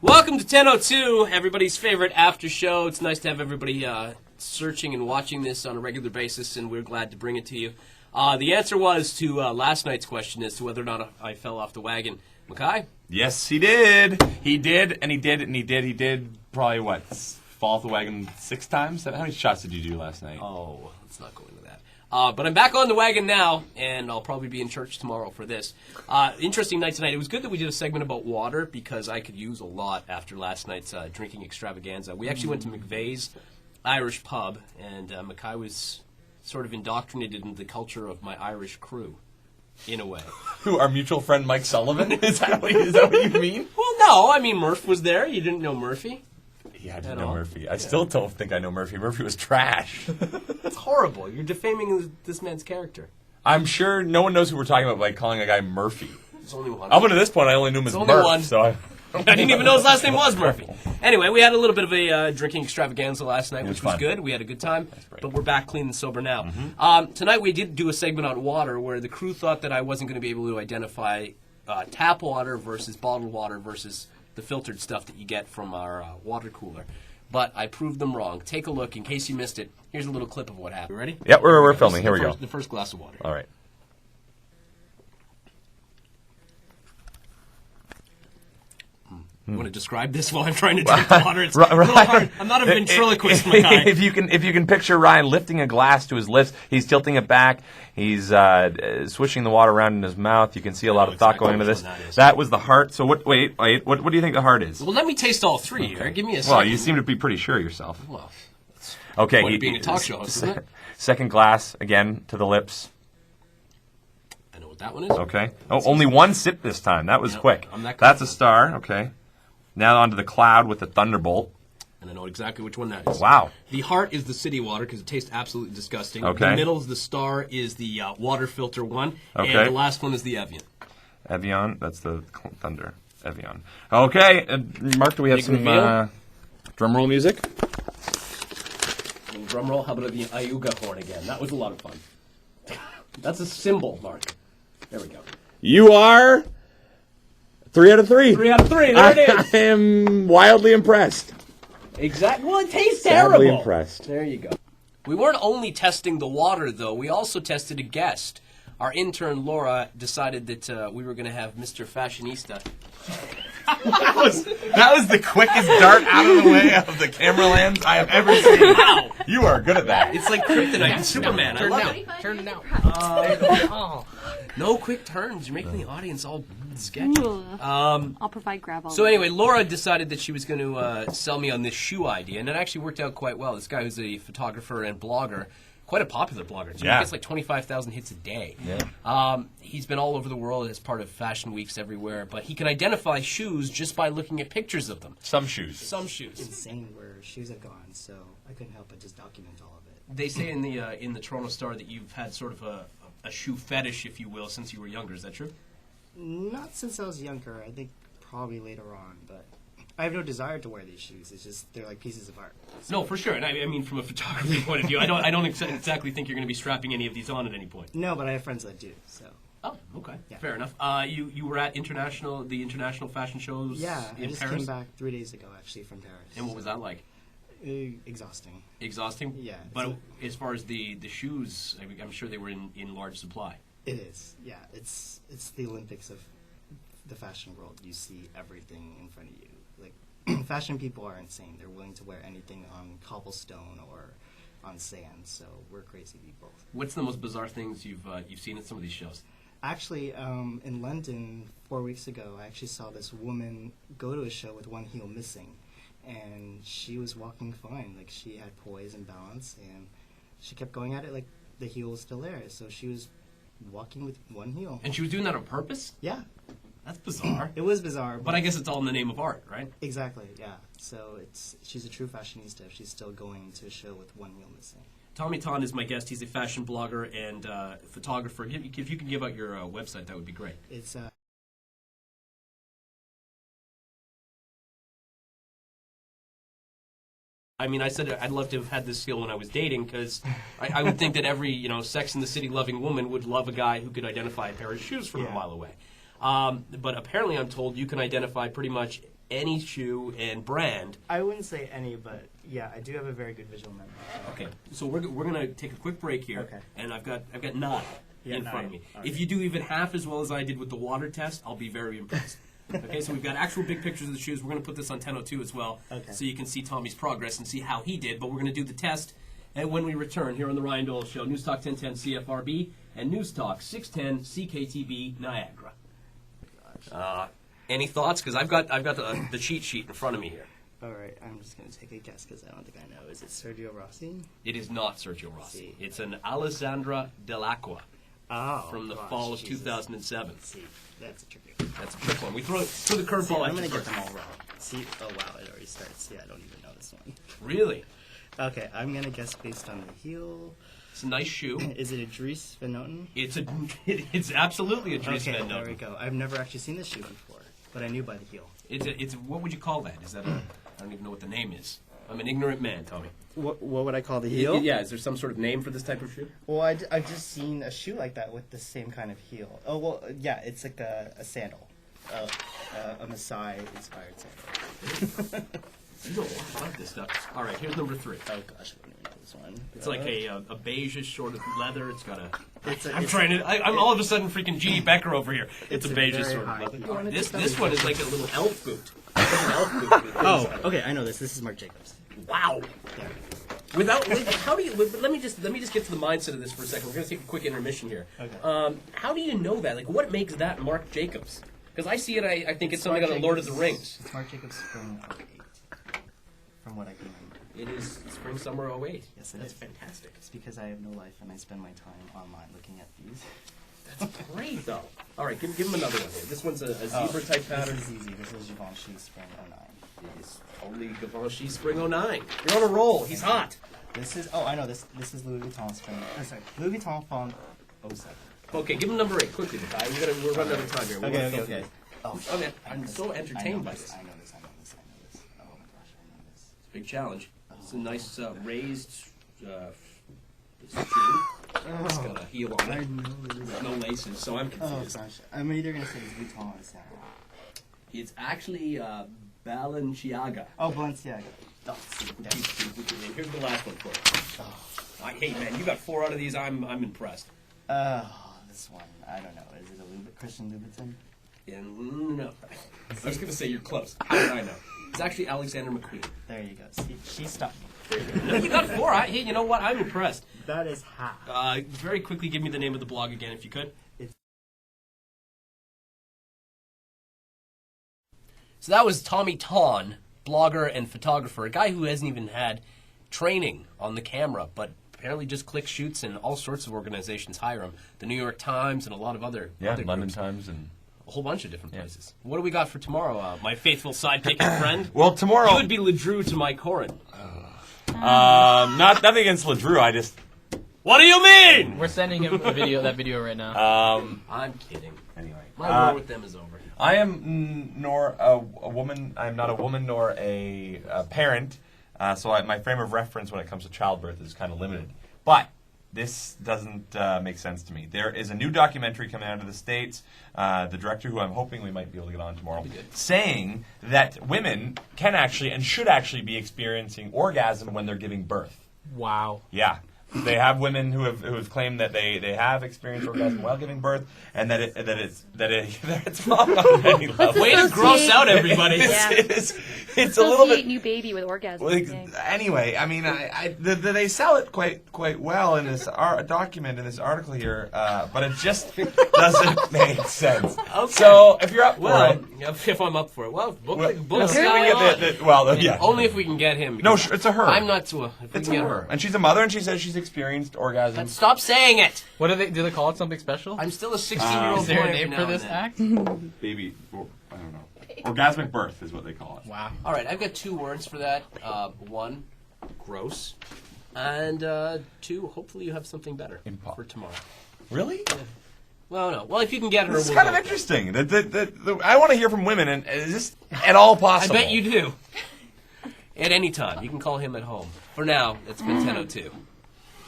Welcome to 10:02, everybody's favorite after show. It's nice to have everybody searching and watching this on a regular basis, and we're glad to bring it to you. The answer was to last night's question as to whether or not I fell off the wagon. Mackay? Yes, he did. He did, and he did, and he did. He did probably, fall off the wagon 6 times? How many shots did you do last night? Oh, let's not go into that. But I'm back on the wagon now, and I'll probably be in church tomorrow for this. Interesting night tonight. It was good that we did a segment about water, because I could use a lot after last night's drinking extravaganza. We actually went to McVeigh's Irish pub, and Mackay was sort of indoctrinated into the culture of my Irish crew, in a way. Who, our mutual friend Mike Sullivan? Is that what you mean? Well, no. I mean, Murph was there. You didn't know Murphy? Yeah, I didn't know Murphy. I still don't think I know Murphy. Murphy was trash. It's horrible. You're defaming this man's character. I'm sure no one knows who we're talking about by calling a guy Murphy. There's only one. Up until this point, I only knew him as Murph. So I didn't even know his last name was Murphy. Anyway, we had a little bit of a drinking extravaganza last night, which was good. We had a good time, but we're back clean and sober now. Tonight we did do a segment on water where the crew thought that I wasn't going to be able to identify tap water versus bottled water versus the filtered stuff that you get from our water cooler. But I proved them wrong. Take a look. In case you missed it, here's a little clip of what happened. Ready? Yeah, we're filming. Here we go. The first glass of water. All right. You want to describe this while I'm trying to drink the water? It's a little hard. I'm not a ventriloquist, Mackay. If you can picture Ryan lifting a glass to his lips, he's tilting it back, he's swishing the water around in his mouth. You can see a lot of thought going into this. That was the heart. So what do you think the heart is? Well, let me taste all three here. Give me a second. Well, you seem to be pretty sure yourself. Well, okay. Being a talk show host, isn't it? Second glass, again, to the lips. I know what that one is. Okay. Oh, only one sip this time. That was quick. That's a star. Okay. Now onto the cloud with the thunderbolt. And I know exactly which one that is. Wow. The heart is the city water because it tastes absolutely disgusting. Okay. The middle is the star is the water filter one. Okay. And the last one is the Evian. Evian, that's the thunder. Evian. Okay. Mark, do we have some drum roll music? Drum roll. How about the Ayuga horn again? That was a lot of fun. That's a symbol, Mark. There we go. You are 3 out of 3. 3 out of 3. There it is. I am wildly impressed. Exactly. Well, it tastes Sadly terrible. Impressed. There you go. We weren't only testing the water, though. We also tested a guest. Our intern, Laura, decided that we were going to have Mr. Fashionista. That was the quickest dart out of the way of the camera lens I have ever seen. Wow. You are good at that. It's like kryptonite and Superman. I love it. Turn it out. No quick turns. You're making the audience all sketchy. I'll provide gravel. So anyway, Laura decided that she was going to sell me on this shoe idea, and it actually worked out quite well. This guy who's a photographer and blogger, quite a popular blogger, too. Yeah. He gets like 25,000 hits a day. Yeah. He's been all over the world as part of fashion weeks everywhere, but he can identify shoes just by looking at pictures of them. Some shoes. Some shoes. Insane where shoes have gone, so I couldn't help but just document all of it. They say in the Toronto Star that you've had sort of a shoe fetish, if you will, since you were younger. Is that true? Not since I was younger. I think probably later on, but I have no desire to wear these shoes. It's just they're like pieces of art. No, for sure. And I mean, from a photography point of view, I don't exactly think you're going to be strapping any of these on at any point. No, but I have friends that do. So. Oh, okay. Yeah. Fair enough. You were at the international fashion shows Yeah, in I just Paris? came back 3 days ago, actually, from Paris. And what was that like? Exhausting. Exhausting? Yeah. But as far as the shoes, I'm sure they were in large supply. It is. Yeah, it's the Olympics of the fashion world. You see everything in front of you. Like, fashion people are insane. They're willing to wear anything on cobblestone or on sand. So we're crazy people. What's the most bizarre things you've seen at some of these shows? Actually, in London 4 weeks ago, I actually saw this woman go to a show with one heel missing, and she was walking fine. Like, she had poise and balance, and she kept going at it like the heel was still there. So she was walking with one heel. And she was doing that on purpose? Yeah. That's bizarre. It was bizarre. But I guess it's all in the name of art, right? Exactly, yeah. So she's a true fashionista if she's still going to a show with one heel missing. Tommy Ton is my guest. He's a fashion blogger and photographer. If you can give out your website, that would be great. It's I mean, I said I'd love to have had this skill when I was dating because I would think that every Sex and the City loving woman would love a guy who could identify a pair of shoes from a mile away. But apparently, I'm told you can identify pretty much any shoe and brand. I wouldn't say any, but yeah, I do have a very good visual memory. Okay, so we're gonna take a quick break here, Okay. and I've got 9 in front of me. Okay. If you do even half as well as I did with the water test, I'll be very impressed. Okay, so we've got actual big pictures of the shoes. We're going to put this on 1002 as well, so you can see Tommy's progress and see how he did. But we're going to do the test, and when we return here on the Ryan Doyle Show, News Talk 1010 CFRB and News Talk 610 CKTB Niagara. Any thoughts? Because I've got the cheat sheet in front of me here. All right, I'm just going to take a guess because I don't think I know. Is it Sergio Rossi? It is not Sergio Rossi. It's an Alessandra Dell'Acqua from the fall of 2007. See, that's a tricky one. That's a trick one. We throw the curveball. I'm going to get them all wrong. See, oh wow, it already starts. Yeah, I don't even know this one. Really? Okay, I'm going to guess based on the heel. It's a nice shoe. Is it a Dries Van Noten? It's absolutely a Dries Okay, Van Noten. there we go. I've never actually seen this shoe before, but I knew by the heel. It's what would you call that? Is that I don't even know what the name is. I'm an ignorant man, Tommy. What would I call the heel? Yeah, is there some sort of name for this type of shoe? Well, I've just seen a shoe like that with the same kind of heel. Oh, well, yeah, it's like a sandal. A Maasai-inspired sandal. You know a lot about this stuff. All right, here's number 3. Oh, gosh, I don't even know this one. It's like a beige-ish sort of leather. It's got a... I'm I'm all of a sudden freaking G.E. Becker over here. It's a beige very sort of high leather. heel. This one is like a little elf boot. It's like an elf boot. Oh, okay, I know this. This is Marc Jacobs. Wow. Yeah. How do you? Let me just get to the mindset of this for a second. We're going to take a quick intermission here. Okay. How do you know that? Like, what makes that Marc Jacobs? Because I see it, I think it's something out of Lord of the Rings. It's Marc Jacobs Spring 08, from what I can remember. It is spring summer 08. Yes, it That's is. fantastic. It's because I have no life and I spend my time online looking at these. That's great, though. All right, give him another one here. This one's a zebra type pattern. This is easy. This is Givenchy Spring 09. It is totally Givenchy Spring 09. You're on a roll. He's hot. This is, oh, I know this. This is Louis Vuitton Spring. Sorry, Louis Vuitton Fall 07. Okay, give him number 8 quickly, guy. We're running out of time here. Okay. Oh, Okay, I'm so entertained by this. I know this. Oh my gosh, I know this. It's a big challenge. It's a nice raised shoe. It's got a heel on I it. know this. No laces, so I'm Oh confused. gosh, I'm either gonna say it's Vuitton or Sandal. It's actually Balenciaga. Oh, Balenciaga. Oh, Here's the last one for you. Hey man, you got 4 out of these. I'm impressed. This one, I don't know. Is it a Christian Louboutin? And no, I was gonna say you're close. How did I know? It's actually Alexander McQueen. There you go. See, she stopped me. No, you got 4. Hey, you know what? I'm impressed. That is half. Very quickly, give me the name of the blog again, if you could. So that was Tommy Ton, blogger and photographer, a guy who hasn't even had training on the camera, but apparently just click shoots and all sorts of organizations hire him. The New York Times and a lot of other London groups. Times and A whole bunch of different places. What do we got for tomorrow, my faithful sidekick and friend? well, tomorrow You would be Ledrew to my Corin. nothing against Ledrew. I just What do you mean? We're sending him that video right now. I'm kidding. anyway. My war with them is over. I am nor a woman. I'm not a woman nor a parent. So my frame of reference when it comes to childbirth is kind of limited. But this doesn't make sense to me. There is a new documentary coming out of the States. The director, who I'm hoping we might be able to get on tomorrow, saying that women can actually and should actually be experiencing orgasm when they're giving birth. Wow. Yeah. They have women who have claimed that they have experienced orgasm while giving birth, and that it's wrong on many levels. Way to gross out everybody. It's a little bit. New baby with orgasm. Anyway, I mean, they sell it quite well in this document in this article here, but it just doesn't make sense. Okay. So if you're up for it, if I'm up for it, well, book well, book see if we Sky can on. get yeah. Only if we can get him. No, because it's a her. I'm not to. If we It's can a get her, her. and she's a mother, and she says she's experienced orgasm. Stop saying it. What do they call it? Something special? I'm still a 16-year-old Is there boy a name every for now this and then. act? Baby, I don't know. Orgasmic birth is what they call it. Wow. All right, I've got 2 words for that. 1, gross, and 2, hopefully you have something better for tomorrow. Really? Well, no. Well, if you can get her, This is we'll kind of go. interesting. I want to hear from women, and is this at all I possible? bet you do. At any time, you can call him at home. For now, it's been 10:02.